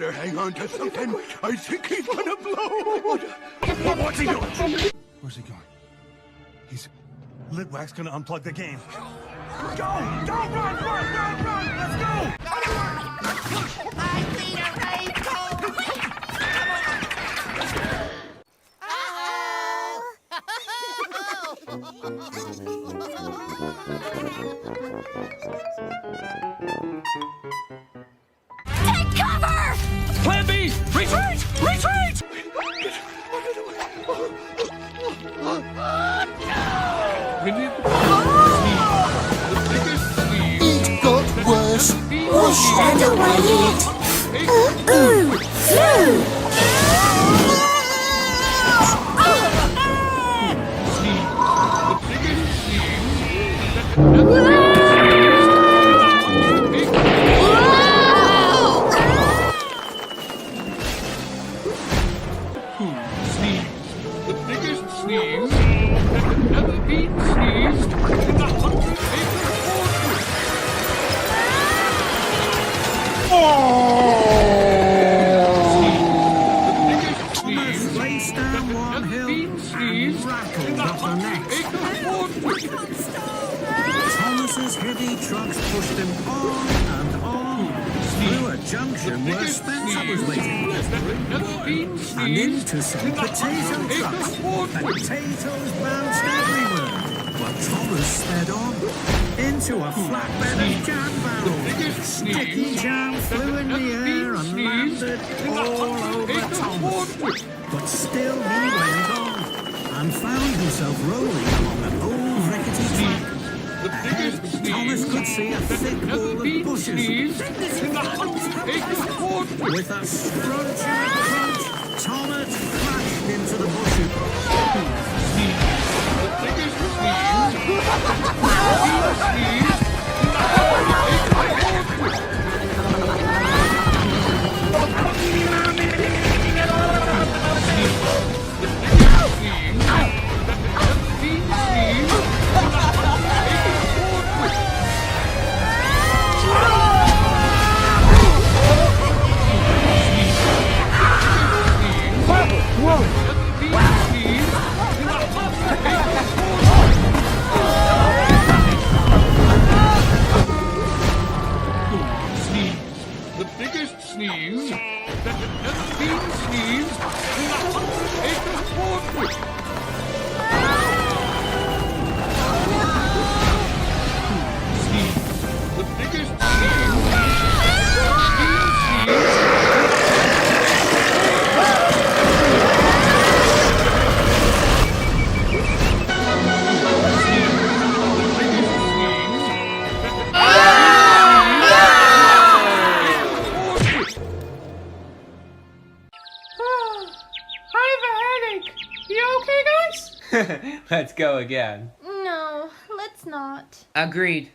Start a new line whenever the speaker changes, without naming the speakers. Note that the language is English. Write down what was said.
better hang on to something. I think he's gonna blow. What's he doing? Where's he going? He's... Litwack's gonna unplug the game. Go! Go! Run! Let's go!
I see a rainbow! Take cover!
Plan B! Retreat! Retreat! We need
It got worse. Push and away it.
the biggest sneeze that had ever been sneezed in the 100-acre fortress. The biggest sneeze
Placed
that
down
had
one
ever
hill
been sneezed
and rattled
in the
up the next.
100-acre fortress.
Thomas's heavy trucks pushed him on and on through a junction where Spencer was waiting and into some potato trucks. Potatoes bounced everywhere while Thomas sped on into a flatbed of jam barrels. Sticky jam flew in the air and landed all over Thomas. But still he went on and found himself rolling along an old rickety track. Ahead, Thomas could see a thick wall of bushes. With a scrunch and a crunch, Thomas crashed into the bushes.
The biggest sneeze that had ever been sneezed in the 100-acre fortress. The biggest sneeze that had been sneezed.
Let's go again.
No, let's not.
Agreed.